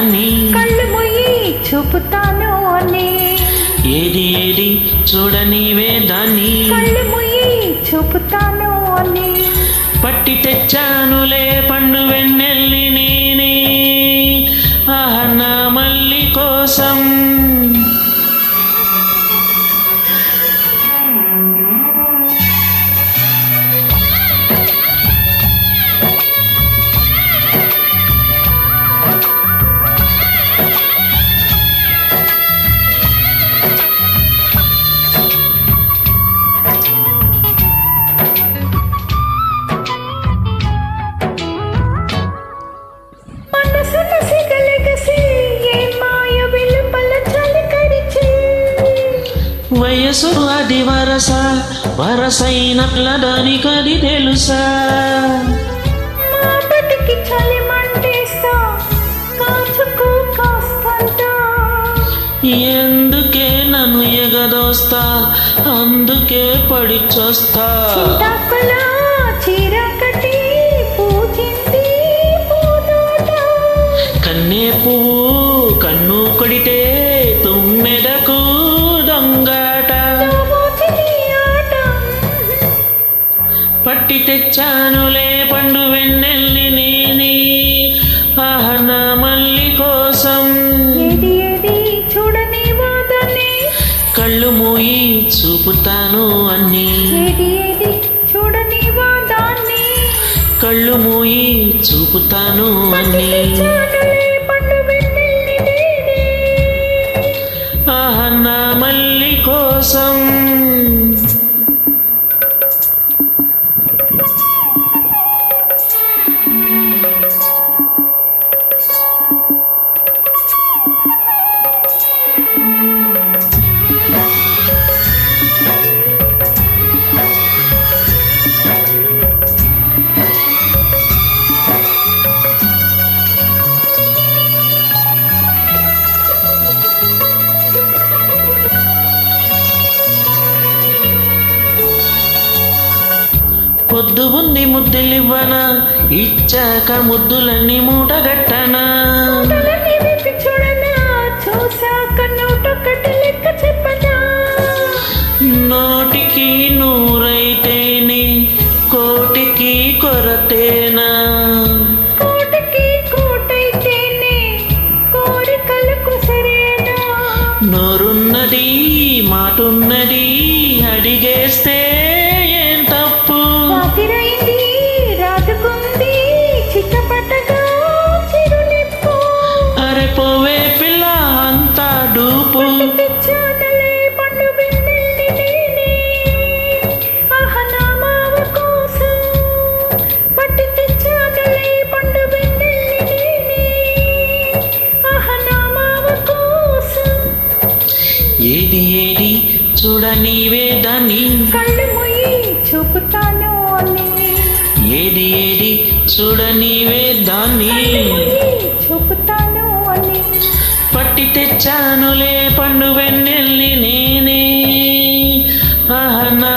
దాన్ని కళ్ళు మూయి చూపుతాను అని ఏది ఏది చూడనివే దాన్ని కళ్ళు మూయి చూపుతాను అని పట్టి తెచ్చానులే పండు వెన్నెల్లి నేనే ఆహా నా మల్లి కోసం వయసు అది వరస వరసైన దానికది తెలుసా మాటకి చలి మంటేస్తా కాచుకు కాస్తంత ఎందుకే నన్ను ఎగదోస్తా అందుకే పడిచొస్తా చింతాకులా చీర కట్టి పూజింది పూదోట కన్నే పువ్వు కన్ను కొడితే తుమ్మెదకు దొంగాట పట్టి తెచ్చానులే పండు వెన్నెల్లి నేనే ఆహా నా మల్లి కోసం ఏది ఏది చూడని వాదనే కళ్ళు మూయి చూపుతాను అన్ని ఏది ఏది చూడని వాదాన్ని కళ్ళు మూయి చూపుతాను అన్ని పండు వెన్నెల్లి నేనే ఆహా నా మల్లి కోసం పొద్దు ఉంది ముద్దులివ్వనా ఇచ్చాక ముద్దులన్నీ మూటగట్టనా చూడనా చూసాక నూటొక్కటి లెక్క చెప్పనా నోటికి నూరైతేనే కోటికి కొరతేనా కోటికి కోటైతేనే కోరికలకు సరేనా నోరున్నది మాటున్నది అడిగేస్తే ఏం తప్పు రాతిరైంది రాజుకుంది చిక్కపట్టగా చిరునిప్పు అరే పోవే పిల్ల అంతా డూపు తెచ్చానలే పండు వెన్నెల్లి నేనే ఆహా నా మావ కోసం పట్టి తెచ్చానలే పండు వెన్నెల్లి నేనే ఆహా నా మావ కోసం ఏది ఏది చూడనివే దాన్ని కళ్ళు మూయి చూపుతాను అని ఏది ఏది చూడనివే దాన్ని చూపుతాను అని పట్టి తెచ్చానులే పండు వెన్నెల్లి నేనే ఆహా నా